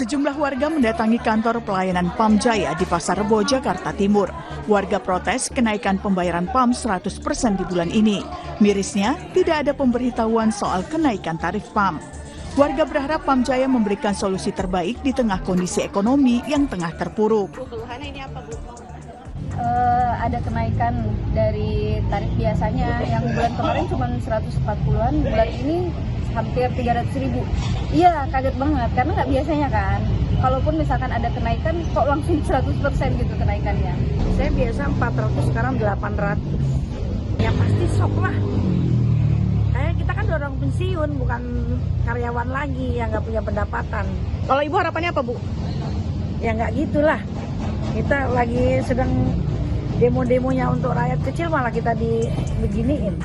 Sejumlah warga mendatangi kantor pelayanan PAM Jaya di Pasar Rebo, Jakarta Timur. Warga protes kenaikan pembayaran PAM 100% di bulan ini. Mirisnya, tidak ada pemberitahuan soal kenaikan tarif PAM. Warga berharap PAM Jaya memberikan solusi terbaik di tengah kondisi ekonomi yang tengah terpuruk. Keluhannya ini apa, Bu? Ada kenaikan dari tarif biasanya yang bulan kemarin cuma 140-an, bulan ini hampir 300.000. Iya, kaget banget karena nggak biasanya kan. Kalaupun misalkan ada kenaikan kok langsung 100% gitu kenaikannya. Saya biasa 400, sekarang 800. Ya pasti shock lah. Kayak kita kan orang pensiun, bukan karyawan lagi yang nggak punya pendapatan. Kalau Ibu harapannya apa, Bu? Ya nggak gitulah. Kita lagi sedang demo-demonya untuk rakyat kecil malah kita dibeginiin.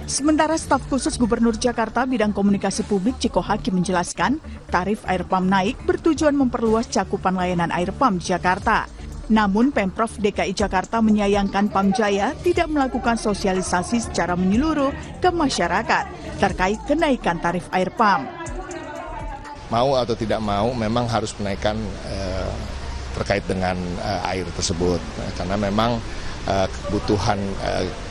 Sementara staf khusus Gubernur Jakarta bidang komunikasi publik Ciko Hakim menjelaskan, tarif air PAM naik bertujuan memperluas cakupan layanan air PAM di Jakarta. Namun Pemprov DKI Jakarta menyayangkan PAM Jaya tidak melakukan sosialisasi secara menyeluruh ke masyarakat terkait kenaikan tarif air PAM. Mau atau tidak mau memang harus menaikkan terkait dengan air tersebut, karena memang kebutuhan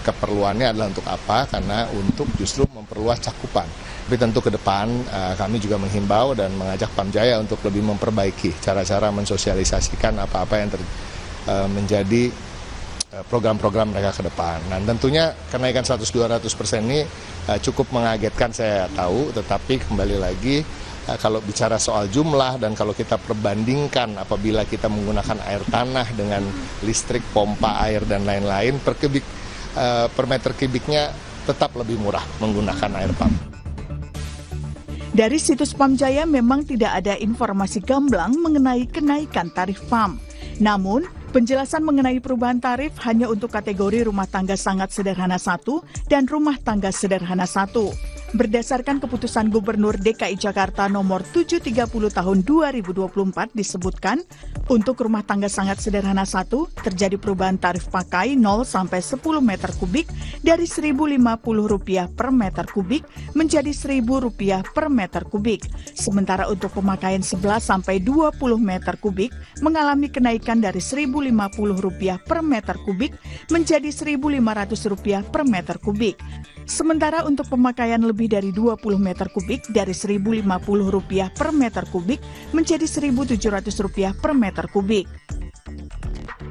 keperluannya adalah untuk apa? Karena untuk justru memperluas cakupan. Tapi tentu ke depan kami juga menghimbau dan mengajak PAM Jaya untuk lebih memperbaiki cara-cara mensosialisasikan apa-apa yang menjadi program-program mereka ke depan. Dan tentunya kenaikan 100-200% ini cukup mengagetkan, saya tahu, tetapi kembali lagi kalau bicara soal jumlah dan kalau kita perbandingkan apabila kita menggunakan air tanah dengan listrik, pompa air dan lain-lain, per meter kubiknya tetap lebih murah menggunakan air PAM. Dari situs PAM Jaya memang tidak ada informasi gamblang mengenai kenaikan tarif PAM. Namun, penjelasan mengenai perubahan tarif hanya untuk kategori rumah tangga sangat sederhana 1 dan rumah tangga sederhana 1. Berdasarkan keputusan Gubernur DKI Jakarta nomor 730 tahun 2024 disebutkan, untuk rumah tangga sangat sederhana 1 terjadi perubahan tarif pakai 0 sampai 10 meter kubik dari Rp1.050 per meter kubik menjadi Rp1.000 per meter kubik. Sementara untuk pemakaian 11 sampai 20 meter kubik mengalami kenaikan dari Rp1.050 per meter kubik menjadi Rp1.500 per meter kubik. Sementara untuk pemakaian lebih dari 20 meter kubik dari Rp1.050 per meter kubik menjadi Rp1.700 per meter kubik.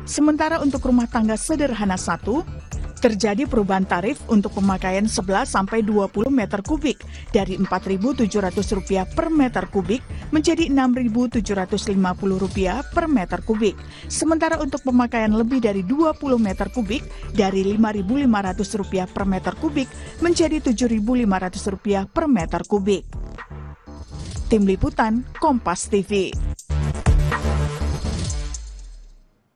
Sementara untuk rumah tangga sederhana 1, terjadi perubahan tarif untuk pemakaian 11 sampai 20 meter kubik dari Rp4.700 per meter kubik menjadi Rp6.750 per meter kubik. Sementara untuk pemakaian lebih dari 20 meter kubik dari Rp5.500 per meter kubik menjadi Rp7.500 per meter kubik. Tim Liputan, Kompas TV.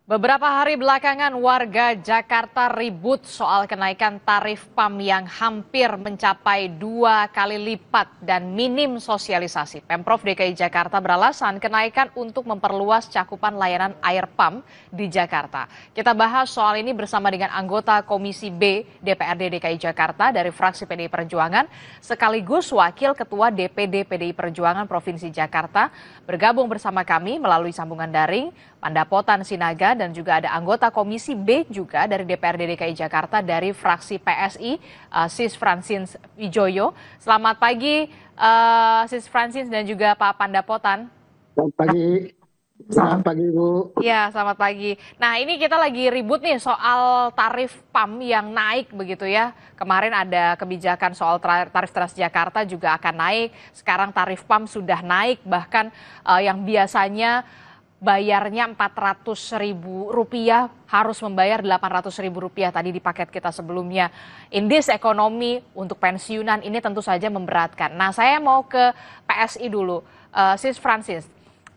Beberapa hari belakangan warga Jakarta ribut soal kenaikan tarif PAM yang hampir mencapai 2 kali lipat dan minim sosialisasi. Pemprov DKI Jakarta beralasan kenaikan untuk memperluas cakupan layanan air PAM di Jakarta. Kita bahas soal ini bersama dengan anggota Komisi B DPRD DKI Jakarta dari fraksi PDI Perjuangan sekaligus Wakil Ketua DPD PDI Perjuangan Provinsi Jakarta. Bergabung bersama kami melalui sambungan daring Pandapotan Sinaga dan juga ada anggota Komisi B juga dari DPRD DKI Jakarta dari fraksi PSI, Sis Fransins Wijoyo. Selamat pagi Sis Fransins dan juga Pak Pandapotan. Selamat pagi. Selamat pagi, Bu. Ya, selamat pagi. Nah, ini kita lagi ribut nih soal tarif PAM yang naik begitu ya. Kemarin ada kebijakan soal tarif Transjakarta juga akan naik. Sekarang tarif PAM sudah naik, bahkan yang biasanya bayarnya Rp400.000 harus membayar Rp800.000 tadi di paket kita sebelumnya. Indeks ekonomi untuk pensiunan ini tentu saja memberatkan. Nah, saya mau ke PSI dulu, Sis Francis.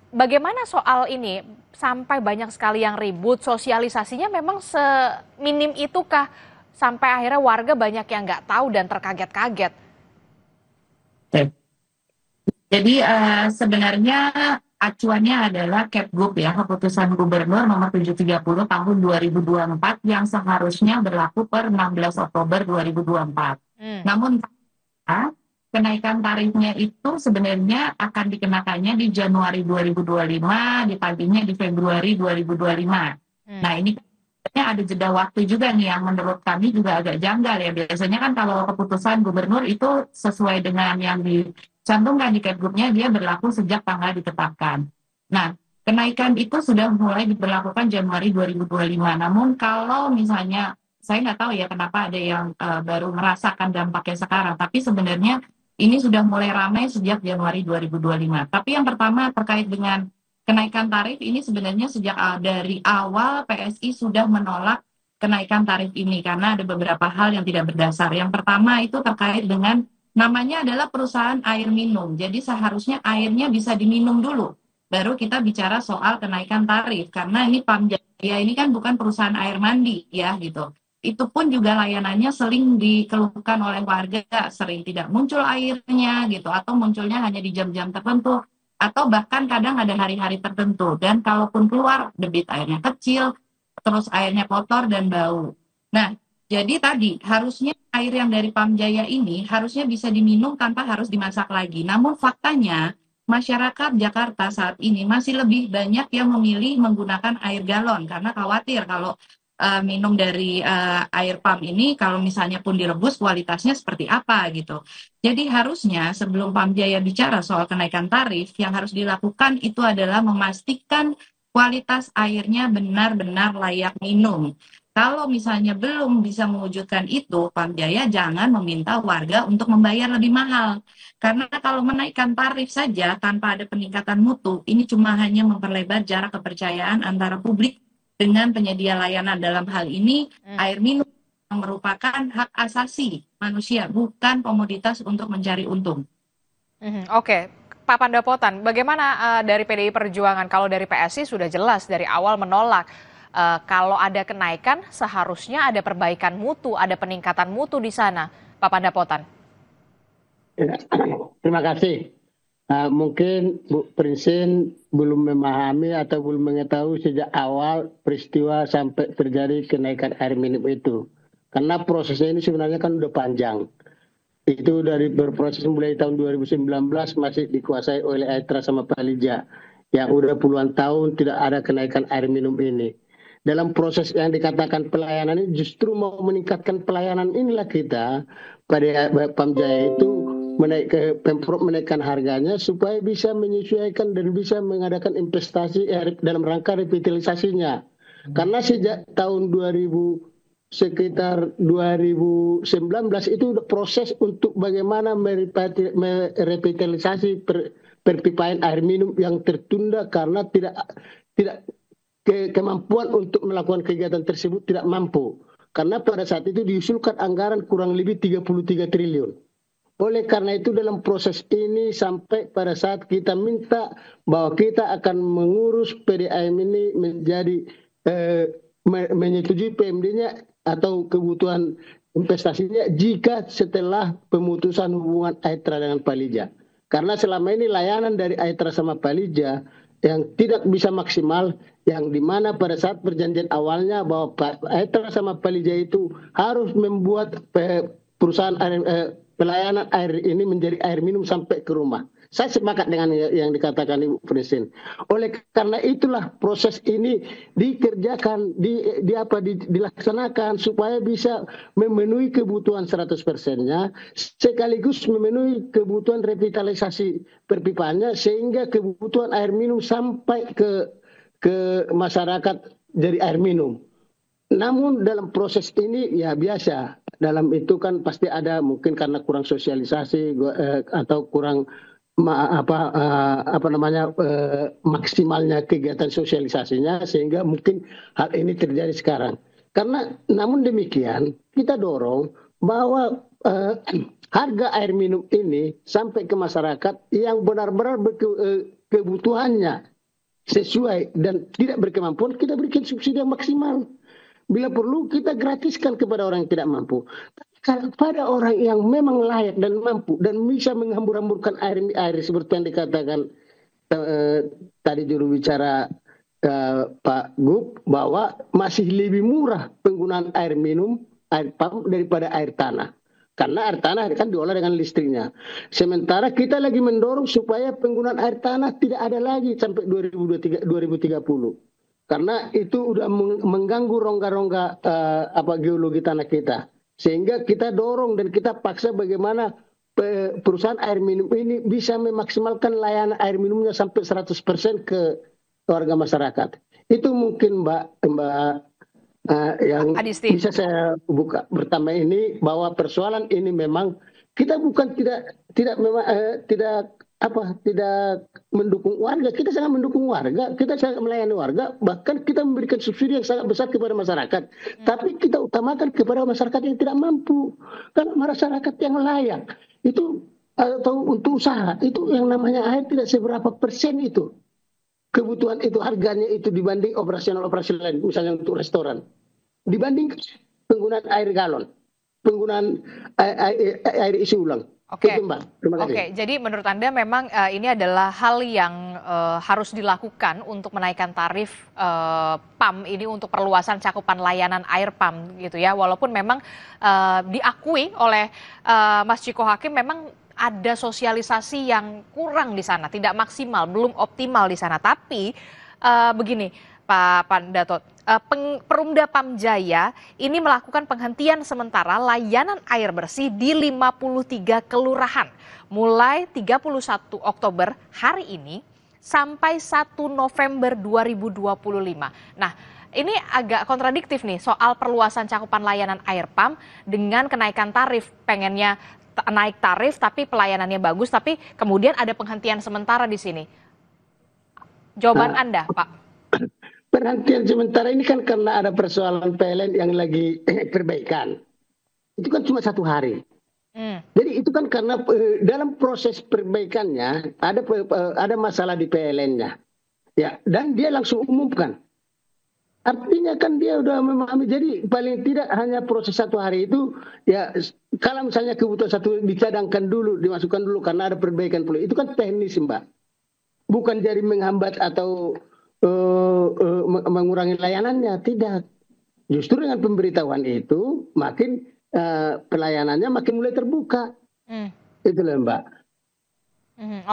Bagaimana soal ini sampai banyak sekali yang ribut, sosialisasinya memang seminim itukah sampai akhirnya warga banyak yang nggak tahu dan terkaget-kaget? Jadi sebenarnya acuannya adalah Kepgub ya, keputusan Gubernur nomor 730 tahun 2024 yang seharusnya berlaku per 16 Oktober 2024. Namun kenaikan tarifnya itu sebenarnya akan dikenakannya di Januari 2025, ditagihnya di Februari 2025. Nah, ini sebenarnya ada jeda waktu juga nih yang menurut kami juga agak janggal ya. Biasanya kan kalau keputusan gubernur itu sesuai dengan yang dicantumkan di Kepgubnya, dia berlaku sejak tanggal ditetapkan. Nah, kenaikan itu sudah mulai diberlakukan Januari 2025. Namun kalau misalnya, saya nggak tahu ya kenapa ada yang baru merasakan dampaknya sekarang, tapi sebenarnya ini sudah mulai ramai sejak Januari 2025. Tapi yang pertama terkait dengan kenaikan tarif ini sebenarnya sejak dari awal PSI sudah menolak kenaikan tarif ini karena ada beberapa hal yang tidak berdasar. Yang pertama itu terkait dengan namanya adalah perusahaan air minum. Jadi seharusnya airnya bisa diminum dulu. Baru kita bicara soal kenaikan tarif. Karena ini Pamjaya ini kan bukan perusahaan air mandi ya gitu. Itu pun juga layanannya sering dikeluhkan oleh warga, sering tidak muncul airnya gitu, atau munculnya hanya di jam-jam tertentu, atau bahkan kadang ada hari-hari tertentu, dan kalaupun keluar debit airnya kecil, terus airnya kotor dan bau. Nah, jadi tadi harusnya air yang dari Pamjaya ini harusnya bisa diminum tanpa harus dimasak lagi. Namun faktanya masyarakat Jakarta saat ini masih lebih banyak yang memilih menggunakan air galon karena khawatir kalau minum dari air pump ini kalau misalnya pun direbus kualitasnya seperti apa gitu. Jadi harusnya sebelum Pamjaya bicara soal kenaikan tarif, yang harus dilakukan itu adalah memastikan kualitas airnya benar-benar layak minum. Kalau misalnya belum bisa mewujudkan itu, Pamjaya jangan meminta warga untuk membayar lebih mahal. Karena kalau menaikkan tarif saja tanpa ada peningkatan mutu, ini cuma hanya memperlebar jarak kepercayaan antara publik dengan penyedia layanan. Dalam hal ini air minum yang merupakan hak asasi manusia, bukan komoditas untuk mencari untung. Oke, Pak Pandapotan, bagaimana dari PDI Perjuangan? Kalau dari PSI sudah jelas dari awal menolak. Kalau ada kenaikan seharusnya ada perbaikan mutu, ada peningkatan mutu di sana, Pak Pandapotan. Ya, terima kasih. Mungkin Bu Prinsin belum memahami atau belum mengetahui sejak awal peristiwa sampai terjadi kenaikan air minum itu. Karena prosesnya ini sebenarnya kan udah panjang. Itu dari berproses mulai tahun 2019 masih dikuasai oleh Aetra sama Palija. Yang udah puluhan tahun tidak ada kenaikan air minum ini. Dalam proses yang dikatakan pelayanan ini justru mau meningkatkan pelayanan inilah kita pada Pamjaya itu Pemprov menaikkan harganya supaya bisa menyesuaikan dan bisa mengadakan investasi dalam rangka revitalisasinya. Karena sejak tahun sekitar 2019 itu proses untuk bagaimana merevitalisasi perpipaan air minum yang tertunda karena tidak kemampuan untuk melakukan kegiatan tersebut tidak mampu. Karena pada saat itu diusulkan anggaran kurang lebih 33 triliun. Oleh karena itu dalam proses ini sampai pada saat kita minta bahwa kita akan mengurus PDAM ini menjadi menyetujui PMD-nya atau kebutuhan investasinya jika setelah pemutusan hubungan Aetra dengan Palija. Karena selama ini layanan dari Aetra sama Palija yang tidak bisa maksimal, yang dimana pada saat perjanjian awalnya bahwa Aetra sama Palija itu harus membuat perusahaan pelayanan air ini menjadi air minum sampai ke rumah. Saya sepakat dengan yang dikatakan Ibu Presiden. Oleh karena itulah proses ini dikerjakan, dilaksanakan supaya bisa memenuhi kebutuhan 100%-nya, sekaligus memenuhi kebutuhan revitalisasi perpipaannya sehingga kebutuhan air minum sampai ke masyarakat dari air minum. Namun dalam proses ini ya biasa, dalam itu kan pasti ada mungkin karena kurang sosialisasi atau kurang maksimalnya kegiatan sosialisasinya sehingga mungkin hal ini terjadi sekarang. Karena namun demikian kita dorong bahwa harga air minum ini sampai ke masyarakat yang benar-benar kebutuhannya sesuai dan tidak berkemampuan, kita berikan subsidi yang maksimal. Bila perlu kita gratiskan kepada orang yang tidak mampu. Tapi pada orang yang memang layak dan mampu dan bisa menghambur-hamburkan air seperti yang dikatakan tadi juru bicara Pak Gub bahwa masih lebih murah penggunaan air minum, air pump daripada air tanah. Karena air tanah kan diolah dengan listriknya. Sementara kita lagi mendorong supaya penggunaan air tanah tidak ada lagi sampai 2030. Karena itu udah mengganggu rongga-rongga geologi tanah kita. Sehingga kita dorong dan kita paksa bagaimana perusahaan air minum ini bisa memaksimalkan layanan air minumnya sampai 100% ke warga masyarakat. Itu mungkin Mbak yang Adisti. bisa saya buka pertama ini, bahwa persoalan ini memang kita bukan tidak mendukung warga, kita sangat mendukung warga, kita sangat melayani warga, bahkan kita memberikan subsidi yang sangat besar kepada masyarakat. Tapi kita utamakan kepada masyarakat yang tidak mampu. Kalau masyarakat yang layak itu atau untuk usaha itu yang namanya air tidak seberapa persen itu. Kebutuhan itu harganya itu dibanding operasional lain, misalnya untuk restoran, dibanding penggunaan air galon, penggunaan air isi ulang. Oke, Itu, Mbak. Terima kasih. Oke. Jadi menurut Anda memang ini adalah hal yang harus dilakukan untuk menaikkan tarif PAM ini untuk perluasan cakupan layanan air PAM gitu ya. Walaupun memang diakui oleh Mas Chiko Hakim memang ada sosialisasi yang kurang di sana, tidak maksimal, belum optimal di sana. Tapi begini, Pak Pandatot, Perumda PAM Jaya ini melakukan penghentian sementara layanan air bersih di 53 kelurahan mulai 31 Oktober hari ini sampai 1 November 2025. Nah, ini agak kontradiktif nih soal perluasan cakupan layanan air PAM dengan kenaikan tarif. Pengennya naik tarif tapi pelayanannya bagus, tapi kemudian ada penghentian sementara di sini. Jawaban Anda, Pak? Penghentian sementara ini kan karena ada persoalan PLN yang lagi perbaikan. Itu kan cuma 1 hari. Jadi itu kan karena dalam proses perbaikannya ada masalah di PLN-nya. Ya, dan dia langsung umumkan. Artinya kan dia udah memahami, jadi paling tidak hanya proses 1 hari itu, ya kalau misalnya kebutuhan satu dicadangkan dulu, dimasukkan dulu karena ada perbaikan pula, itu kan teknis Mbak. Bukan jadi menghambat atau mengurangi layanannya, tidak. Justru dengan pemberitahuan itu, makin pelayanannya makin mulai terbuka. Itulah Mbak.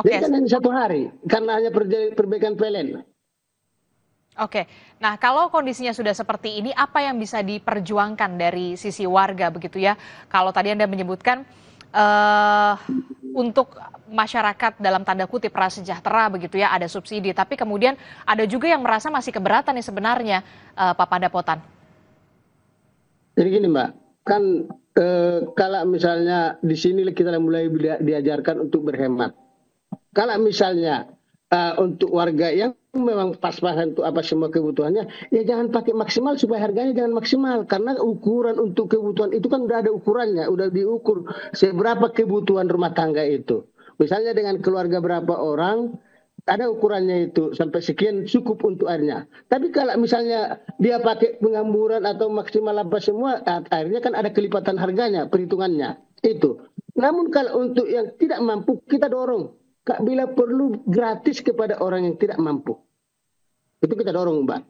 Jadi kan hanya 1 hari, karena hanya perbaikan PLN. Oke, nah kalau kondisinya sudah seperti ini, apa yang bisa diperjuangkan dari sisi warga begitu ya? Kalau tadi Anda menyebutkan untuk masyarakat dalam tanda kutip prasejahtera begitu ya, ada subsidi, tapi kemudian ada juga yang merasa masih keberatan nih sebenarnya, Pak Pandapotan. Jadi gini Mbak, kan kalau misalnya di sini kita mulai diajarkan untuk berhemat. Kalau misalnya untuk warga yang memang pas-pasan untuk apa semua kebutuhannya, ya jangan pakai maksimal supaya harganya jangan maksimal. Karena ukuran untuk kebutuhan itu kan udah ada ukurannya, udah diukur seberapa kebutuhan rumah tangga itu. Misalnya dengan keluarga berapa orang, ada ukurannya itu, sampai sekian cukup untuk airnya. Tapi kalau misalnya dia pakai pengamburan atau maksimal apa semua, akhirnya kan ada kelipatan harganya, perhitungannya. Itu. Namun kalau untuk yang tidak mampu, kita dorong. Bila perlu gratis kepada orang yang tidak mampu. Itu kita dorong Mbak.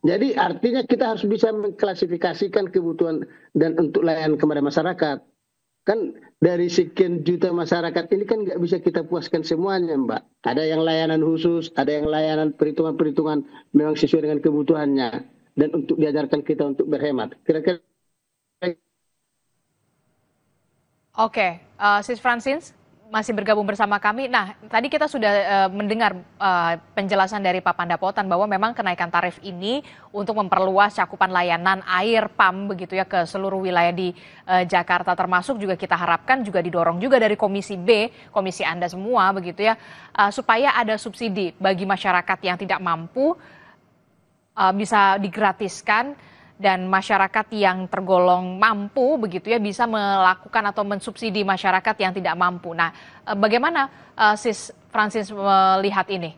Jadi artinya kita harus bisa mengklasifikasikan kebutuhan dan untuk layanan kepada masyarakat. Kan dari sekian juta masyarakat ini kan nggak bisa kita puaskan semuanya Mbak. Ada yang layanan khusus, ada yang layanan perhitungan-perhitungan memang sesuai dengan kebutuhannya. Dan untuk diajarkan kita untuk berhemat. Kira-kira. Oke, Sis Francine masih bergabung bersama kami. Nah, tadi kita sudah mendengar penjelasan dari Pak Pandapotan bahwa memang kenaikan tarif ini untuk memperluas cakupan layanan air PAM begitu ya ke seluruh wilayah di Jakarta, termasuk juga kita harapkan juga didorong juga dari Komisi B, komisi Anda semua begitu ya, supaya ada subsidi bagi masyarakat yang tidak mampu bisa digratiskan. Dan masyarakat yang tergolong mampu begitu ya bisa melakukan atau mensubsidi masyarakat yang tidak mampu. Nah, bagaimana Sis Francine melihat ini?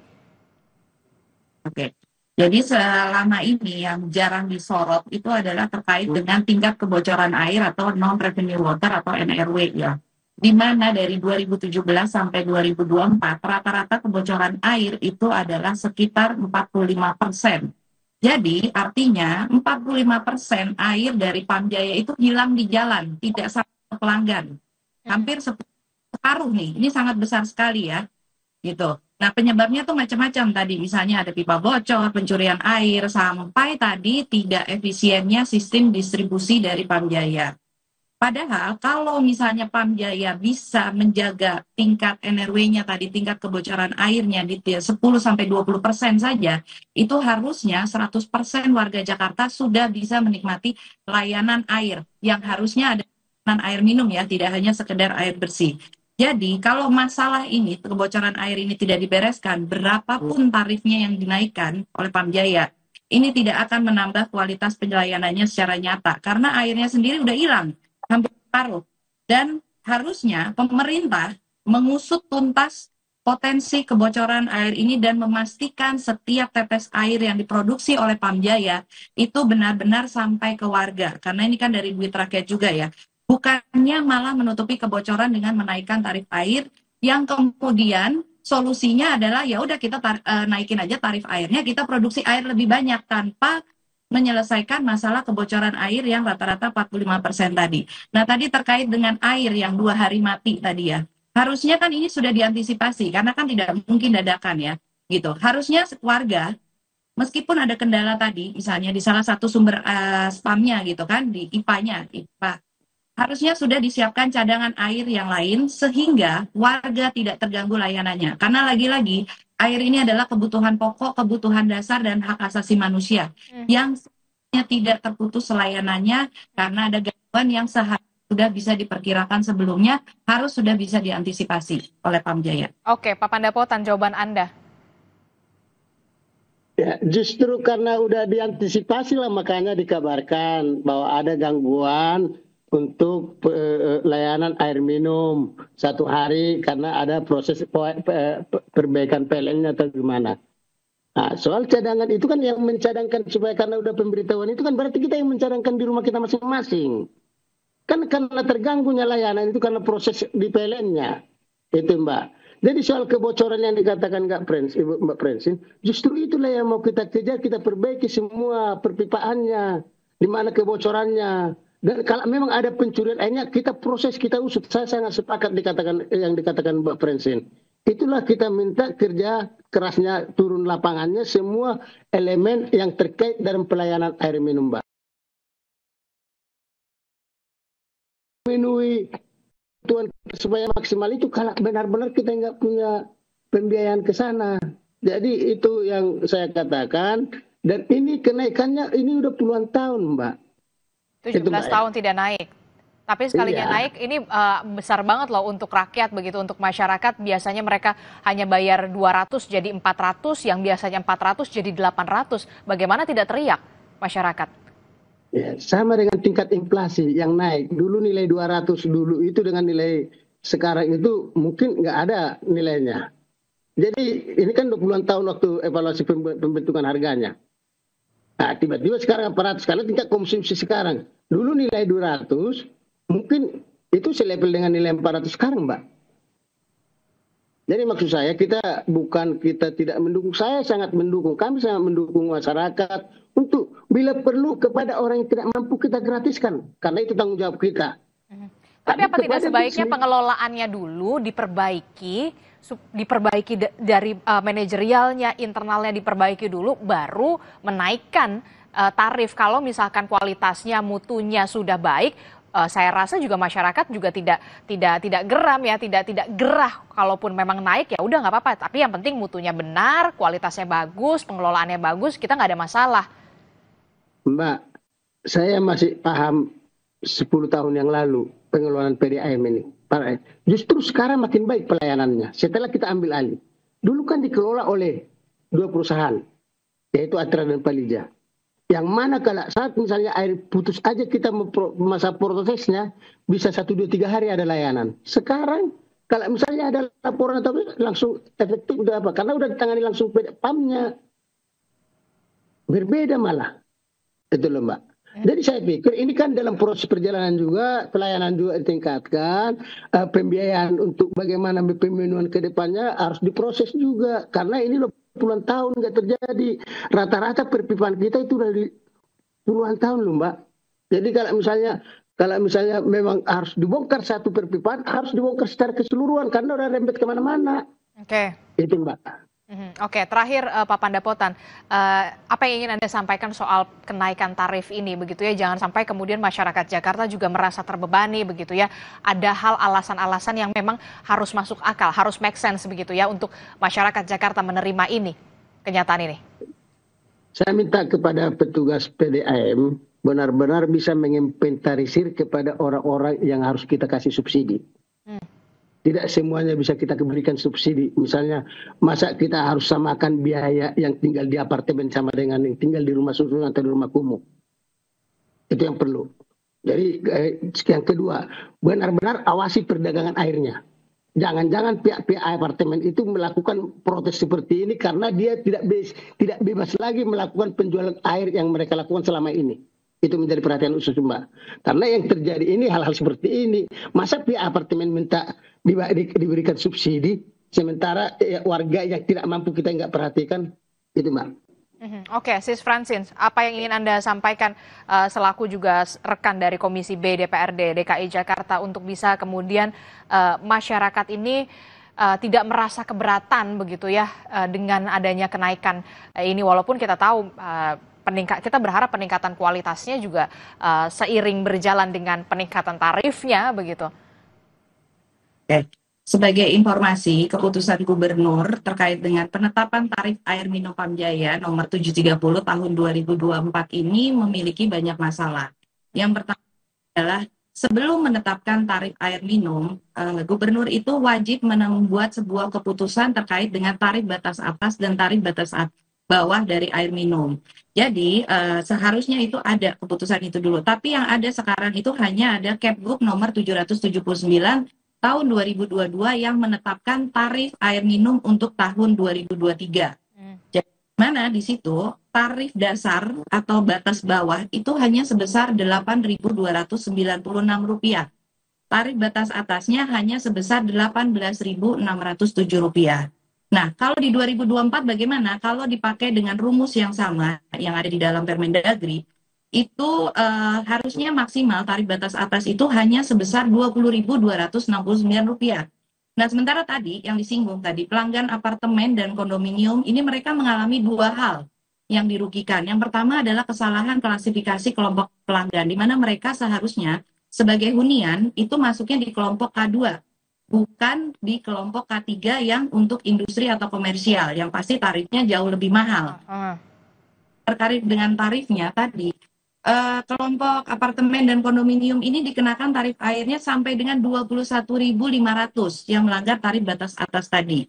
Oke, jadi selama ini yang jarang disorot itu adalah terkait dengan tingkat kebocoran air atau non-revenue water atau NRW ya. Di mana dari 2017 sampai 2024 rata-rata kebocoran air itu adalah sekitar 45%. Jadi artinya 45% air dari PAM Jaya itu hilang di jalan, tidak sampai pelanggan. Hampir separuh nih, ini sangat besar sekali ya, gitu. Nah, penyebabnya tuh macam-macam tadi, misalnya ada pipa bocor, pencurian air, sampai tadi tidak efisiennya sistem distribusi dari Pamjaya. Padahal kalau misalnya Pamjaya bisa menjaga tingkat NRW-nya tadi, tingkat kebocoran airnya di 10-20% saja, itu harusnya 100% warga Jakarta sudah bisa menikmati layanan air yang harusnya ada layanan air minum ya, tidak hanya sekedar air bersih. Jadi kalau masalah ini, kebocoran air ini tidak dibereskan, berapapun tarifnya yang dinaikkan oleh Pamjaya, ini tidak akan menambah kualitas pelayanannya secara nyata, karena airnya sendiri udah hilang, hampir separuh. Dan harusnya pemerintah mengusut tuntas potensi kebocoran air ini dan memastikan setiap tetes air yang diproduksi oleh Pamjaya itu benar-benar sampai ke warga. Karena ini kan dari duit rakyat juga ya. Bukannya malah menutupi kebocoran dengan menaikkan tarif air yang kemudian solusinya adalah ya udah kita naikin aja tarif airnya, kita produksi air lebih banyak tanpa menyelesaikan masalah kebocoran air yang rata-rata 45% tadi. Nah, tadi terkait dengan air yang 2 hari mati tadi ya. Harusnya kan ini sudah diantisipasi karena kan tidak mungkin dadakan ya, gitu. Harusnya warga meskipun ada kendala tadi, misalnya di salah satu sumber spamnya gitu kan, di IPA-nya, IPA, harusnya sudah disiapkan cadangan air yang lain sehingga warga tidak terganggu layanannya. Karena lagi-lagi air ini adalah kebutuhan pokok, kebutuhan dasar dan hak asasi manusia yang tidak terputus layanannya karena ada gangguan yang seharusnya sudah bisa diperkirakan sebelumnya, harus sudah bisa diantisipasi oleh Pamjaya. Oke, Pak Pandapotan, jawaban Anda. Ya, justru karena udah diantisipasi lah makanya dikabarkan bahwa ada gangguan untuk layanan air minum 1 hari karena ada proses perbaikan PLN-nya atau gimana. Nah, soal cadangan itu kan yang mencadangkan supaya karena udah pemberitahuan itu kan berarti kita yang mencadangkan di rumah kita masing-masing. Kan karena terganggunya layanan itu karena proses di PLN-nya. Itu Mbak. Jadi soal kebocoran yang dikatakan Mbak Prensin, justru itulah yang mau kita kejar, kita perbaiki semua perpipaannya, di mana kebocorannya. Dan kalau memang ada pencurian airnya, kita proses, kita usut. Saya sangat sepakat yang dikatakan Mbak Prensin. Itulah kita minta kerja kerasnya turun lapangannya semua elemen yang terkait dalam pelayanan air minum, Mbak. Memenuhi kebutuhan supaya maksimal itu kalau benar-benar kita nggak punya pembiayaan ke sana. Jadi itu yang saya katakan. Dan ini kenaikannya ini udah puluhan tahun, Mbak. 17 tahun tidak naik. Tapi sekalinya naik ini besar banget loh untuk rakyat begitu, untuk masyarakat biasanya mereka hanya bayar 200 jadi 400, yang biasanya 400 jadi 800. Bagaimana tidak teriak masyarakat? Ya, sama dengan tingkat inflasi yang naik. Dulu nilai 200 dulu itu dengan nilai sekarang itu mungkin nggak ada nilainya. Jadi ini kan 20-an tahun waktu evaluasi pembentukan harganya. Nah, tiba-tiba sekarang 400 karena tingkat konsumsi sekarang. Dulu nilai 200, mungkin itu selevel dengan nilai 400 sekarang, Mbak. Jadi maksud saya kita tidak mendukung, saya sangat mendukung, kami sangat mendukung masyarakat untuk bila perlu kepada orang yang tidak mampu kita gratiskan, karena itu tanggung jawab kita. Tapi apa tidak sebaiknya pengelolaannya dulu diperbaiki dari manajerialnya, internalnya diperbaiki dulu, baru menaikkan tarif. Kalau misalkan kualitasnya, mutunya sudah baik, saya rasa juga masyarakat juga tidak geram ya, tidak gerah. Kalaupun memang naik ya udah nggak apa-apa. Tapi yang penting mutunya benar, kualitasnya bagus, pengelolaannya bagus, kita nggak ada masalah. Mbak, saya masih paham 10 tahun yang lalu pengelolaan PDAM ini. Justru sekarang makin baik pelayanannya setelah kita ambil alih. Dulu kan dikelola oleh 2 perusahaan, yaitu Atra dan Palija. Yang mana kalau saat misalnya air putus aja kita masa prosesnya bisa 1, 2, 3 hari ada layanan. Sekarang kalau misalnya ada laporan atau langsung efektif udah apa? Karena udah ditangani langsung PAM-nya. Berbeda malah. Itu loh, Mbak. Jadi saya pikir ini kan dalam proses perjalanan juga, pelayanan juga ditingkatkan, pembiayaan untuk bagaimana pemenuhan ke depannya harus diproses juga. Karena ini loh puluhan tahun nggak terjadi. Rata-rata perpipaan kita itu dari puluhan tahun loh, Mbak. Jadi kalau misalnya Kalau misalnya memang harus dibongkar satu perpipaan, harus dibongkar secara keseluruhan karena udah rembet kemana-mana. Oke. Itu Mbak. Oke, terakhir Pak Pandapotan, apa yang ingin Anda sampaikan soal kenaikan tarif ini begitu ya? Jangan sampai kemudian masyarakat Jakarta juga merasa terbebani begitu ya. Ada hal alasan-alasan yang memang harus masuk akal, harus make sense begitu ya untuk masyarakat Jakarta menerima ini, kenyataan ini. Saya minta kepada petugas PDAM benar-benar bisa menginventarisir kepada orang-orang yang harus kita kasih subsidi. Tidak semuanya bisa kita berikan subsidi. Misalnya, masa kita harus samakan biaya yang tinggal di apartemen sama dengan yang tinggal di rumah susun atau di rumah kumuh. Itu yang perlu. Jadi yang kedua, benar-benar awasi perdagangan airnya. Jangan-jangan pihak-pihak apartemen itu melakukan protes seperti ini karena dia tidak bebas lagi melakukan penjualan air yang mereka lakukan selama ini. Itu menjadi perhatian khusus Mbak. Karena yang terjadi ini hal-hal seperti ini. Masa pihak apartemen minta diberikan subsidi, sementara warga yang tidak mampu kita nggak perhatikan, itu Mbak. Oke, Sis Francine, apa yang ingin Anda sampaikan selaku juga rekan dari Komisi B DPRD DKI Jakarta untuk bisa kemudian masyarakat ini tidak merasa keberatan begitu ya dengan adanya kenaikan ini, walaupun kita tahu kita berharap peningkatan kualitasnya juga seiring berjalan dengan peningkatan tarifnya begitu. Oke. Sebagai informasi, keputusan Gubernur terkait dengan penetapan tarif air minum Pamjaya nomor 730 tahun 2024 ini memiliki banyak masalah. Yang pertama adalah sebelum menetapkan tarif air minum, Gubernur itu wajib membuat sebuah keputusan terkait dengan tarif batas atas dan tarif batas bawah dari air minum. Jadi seharusnya itu ada keputusan itu dulu. Tapi yang ada sekarang itu hanya ada Kepgub nomor 779 tahun 2022 yang menetapkan tarif air minum untuk tahun 2023. Jadi mana di situ tarif dasar atau batas bawah itu hanya sebesar Rp8.296. Tarif batas atasnya hanya sebesar Rp18.607. Nah, kalau di 2024 bagaimana? Kalau dipakai dengan rumus yang sama yang ada di dalam Permendagri, itu harusnya maksimal tarif batas atas itu hanya sebesar Rp20.269. Nah, sementara tadi yang disinggung tadi, pelanggan apartemen dan kondominium ini mereka mengalami dua hal yang dirugikan. Yang pertama adalah kesalahan klasifikasi kelompok pelanggan, di mana mereka seharusnya sebagai hunian itu masuknya di kelompok K2, bukan di kelompok K3 yang untuk industri atau komersial, yang pasti tarifnya jauh lebih mahal. Terkait dengan tarifnya tadi, kelompok apartemen dan kondominium ini dikenakan tarif airnya sampai dengan Rp21.500 yang melanggar tarif batas atas tadi.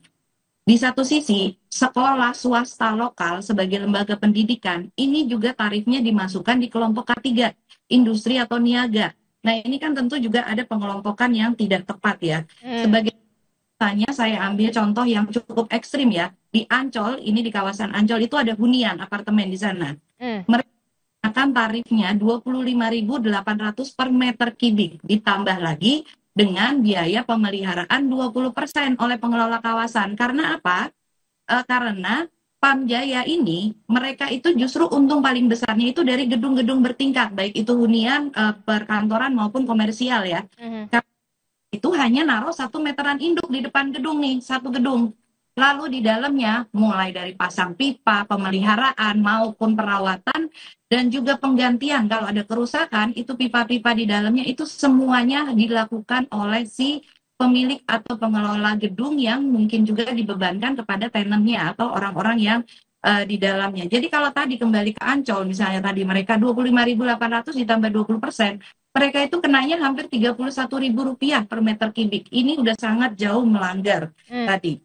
Di satu sisi, sekolah swasta lokal sebagai lembaga pendidikan, ini juga tarifnya dimasukkan di kelompok K3, industri atau niaga. Nah, ini kan tentu juga ada pengelompokan yang tidak tepat ya. Sebagai misalnya saya ambil contoh yang cukup ekstrim ya. Di Ancol, ini di kawasan Ancol itu ada hunian apartemen di sana. Mereka akan tarifnya Rp25.800 per meter kubik, ditambah lagi dengan biaya pemeliharaan 20% oleh pengelola kawasan. Karena apa? Karena Pamjaya ini, mereka itu justru untung paling besarnya itu dari gedung-gedung bertingkat, baik itu hunian, perkantoran maupun komersial ya. Itu hanya naruh 1 meteran induk di depan gedung nih, satu gedung. Lalu di dalamnya mulai dari pasang pipa, pemeliharaan maupun perawatan dan juga penggantian. Kalau ada kerusakan, itu pipa-pipa di dalamnya itu semuanya dilakukan oleh si pemilik atau pengelola gedung yang mungkin juga dibebankan kepada tenannya atau orang-orang yang di dalamnya. Jadi kalau tadi kembali ke Ancol, misalnya tadi mereka Rp25.800 ditambah 20%, mereka itu kenanya hampir Rp31.000 per meter kubik. Ini udah sangat jauh melanggar tadi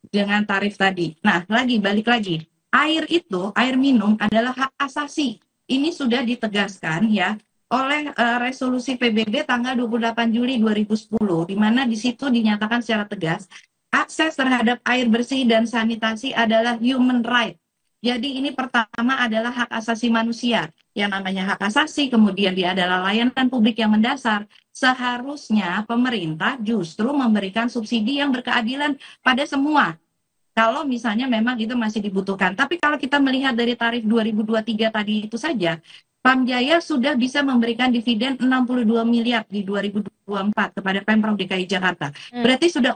dengan tarif tadi. Nah, balik lagi. Air itu, air minum adalah hak asasi. Ini sudah ditegaskan ya oleh resolusi PBB tanggal 28 Juli 2010, di mana di situ dinyatakan secara tegas, akses terhadap air bersih dan sanitasi adalah human right. Jadi ini pertama adalah hak asasi manusia. Yang namanya hak asasi, kemudian dia adalah layanan publik yang mendasar. Seharusnya pemerintah justru memberikan subsidi yang berkeadilan pada semua. Kalau misalnya memang itu masih dibutuhkan. Tapi kalau kita melihat dari tarif 2023 tadi itu saja, Pamjaya sudah bisa memberikan dividen 62 miliar di 2024 kepada Pemprov DKI Jakarta. Berarti sudah,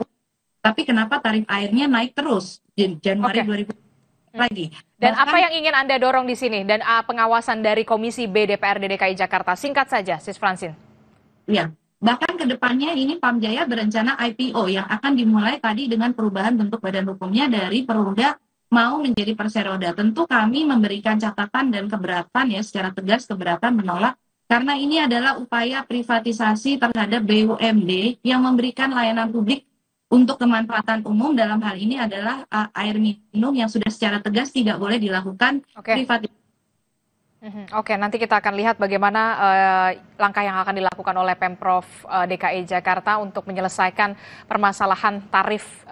tapi kenapa tarif airnya naik terus di Januari 2024 lagi? Dan apa yang ingin Anda dorong di sini dan pengawasan dari Komisi B DPRD DKI Jakarta? Singkat saja, Sis Francine. Ya, bahkan ke depannya ini Pamjaya berencana IPO yang akan dimulai tadi dengan perubahan bentuk badan hukumnya dari Perumda mau menjadi Perseroda. Tentu kami memberikan catatan dan keberatan ya, secara tegas keberatan menolak, karena ini adalah upaya privatisasi terhadap BUMD yang memberikan layanan publik untuk kemanfaatan umum. Dalam hal ini adalah air minum yang sudah secara tegas tidak boleh dilakukan privatisasi. Oke, nanti kita akan lihat bagaimana langkah yang akan dilakukan oleh Pemprov DKI Jakarta untuk menyelesaikan permasalahan tarif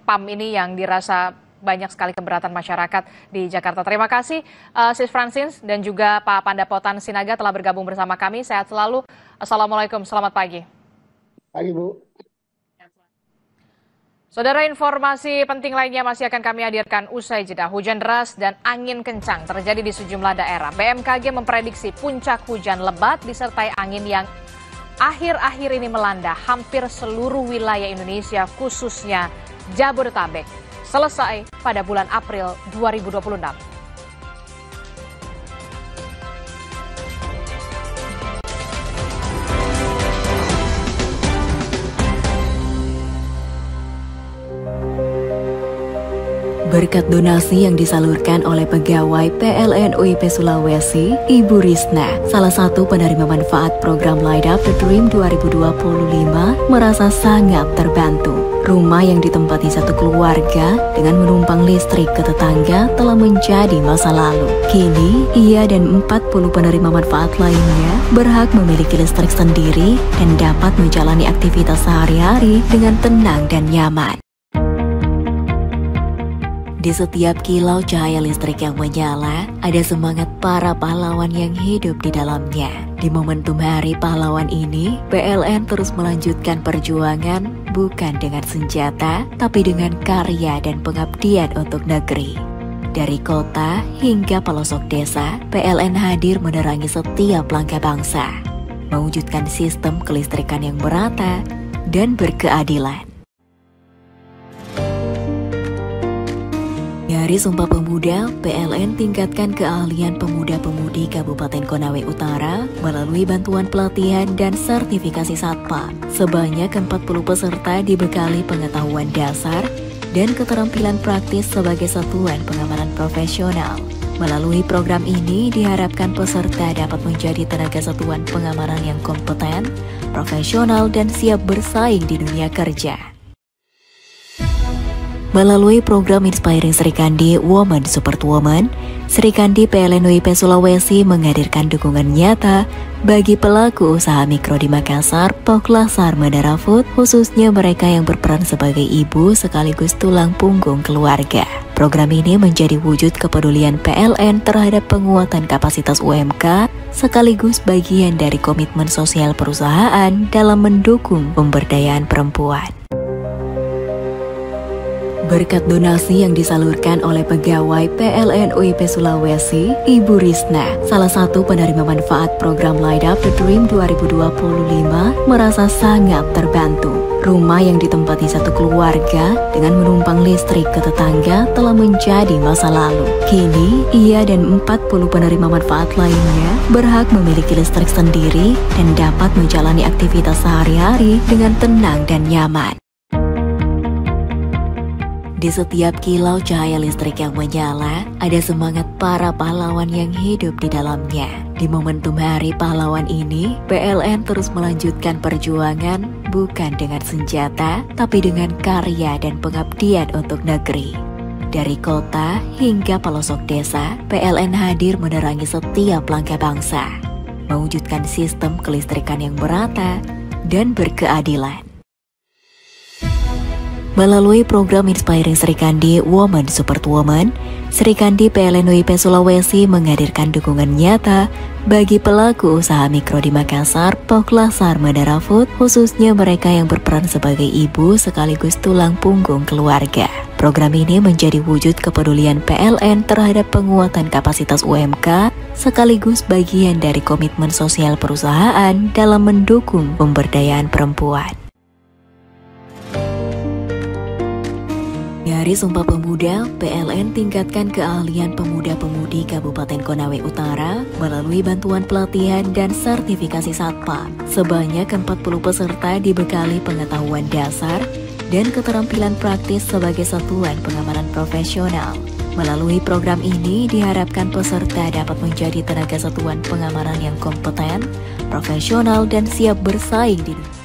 PAM ini yang dirasa banyak sekali keberatan masyarakat di Jakarta. Terima kasih Sis Francine dan juga Pak Pandapotan Sinaga telah bergabung bersama kami. Sehat selalu. Assalamualaikum, selamat pagi. Pagi, Bu. Saudara, informasi penting lainnya masih akan kami hadirkan usai jeda. Hujan deras dan angin kencang terjadi di sejumlah daerah. BMKG memprediksi puncak hujan lebat disertai angin yang akhir-akhir ini melanda hampir seluruh wilayah Indonesia, khususnya Jabodetabek, selesai pada bulan April 2026. Berkat donasi yang disalurkan oleh pegawai PLN UIP Sulawesi, Ibu Risna, salah satu penerima manfaat program Light Up the Dream 2025, merasa sangat terbantu. Rumah yang ditempati satu keluarga dengan menumpang listrik ke tetangga telah menjadi masa lalu. Kini, ia dan 40 penerima manfaat lainnya berhak memiliki listrik sendiri dan dapat menjalani aktivitas sehari-hari dengan tenang dan nyaman. Di setiap kilau cahaya listrik yang menyala, ada semangat para pahlawan yang hidup di dalamnya. Di momentum Hari Pahlawan ini, PLN terus melanjutkan perjuangan bukan dengan senjata, tapi dengan karya dan pengabdian untuk negeri. Dari kota hingga pelosok desa, PLN hadir menerangi setiap langkah bangsa, mewujudkan sistem kelistrikan yang merata dan berkeadilan. Dari Sumpah Pemuda, PLN tingkatkan keahlian pemuda-pemudi Kabupaten Konawe Utara melalui bantuan pelatihan dan sertifikasi Satpam. Sebanyak 40 peserta dibekali pengetahuan dasar dan keterampilan praktis sebagai satuan pengamanan profesional. Melalui program ini diharapkan peserta dapat menjadi tenaga satuan pengamanan yang kompeten, profesional, dan siap bersaing di dunia kerja. Melalui program Inspiring Sri Kandi Woman Support Woman, Sri Kandi PLN UIP Sulawesi menghadirkan dukungan nyata bagi pelaku usaha mikro di Makassar, Poklasar, Madara Food, khususnya mereka yang berperan sebagai ibu sekaligus tulang punggung keluarga. Program ini menjadi wujud kepedulian PLN terhadap penguatan kapasitas UMK, sekaligus bagian dari komitmen sosial perusahaan dalam mendukung pemberdayaan perempuan. Berkat donasi yang disalurkan oleh pegawai PLN UIP Sulawesi, Ibu Risna, salah satu penerima manfaat program Light Up the Dream 2025, merasa sangat terbantu. Rumah yang ditempati satu keluarga dengan menumpang listrik ke tetangga telah menjadi masa lalu. Kini, ia dan 40 penerima manfaat lainnya berhak memiliki listrik sendiri dan dapat menjalani aktivitas sehari-hari dengan tenang dan nyaman. Di setiap kilau cahaya listrik yang menyala, ada semangat para pahlawan yang hidup di dalamnya. Di momentum Hari Pahlawan ini, PLN terus melanjutkan perjuangan bukan dengan senjata, tapi dengan karya dan pengabdian untuk negeri. Dari kota hingga pelosok desa, PLN hadir menerangi setiap langkah bangsa, mewujudkan sistem kelistrikan yang merata dan berkeadilan. Melalui program Inspiring Sri Kandi Woman Support Woman, Sri Kandi PLN UIP Sulawesi menghadirkan dukungan nyata bagi pelaku usaha mikro di Makassar, Poklasar, Madara Food, khususnya mereka yang berperan sebagai ibu sekaligus tulang punggung keluarga. Program ini menjadi wujud kepedulian PLN terhadap penguatan kapasitas UMK sekaligus bagian dari komitmen sosial perusahaan dalam mendukung pemberdayaan perempuan. Dari Sumpah Pemuda, PLN tingkatkan keahlian pemuda-pemudi Kabupaten Konawe Utara melalui bantuan pelatihan dan sertifikasi Satpam. Sebanyak 40 peserta dibekali pengetahuan dasar dan keterampilan praktis sebagai satuan pengamanan profesional. Melalui program ini diharapkan peserta dapat menjadi tenaga satuan pengamanan yang kompeten, profesional, dan siap bersaing di dunia.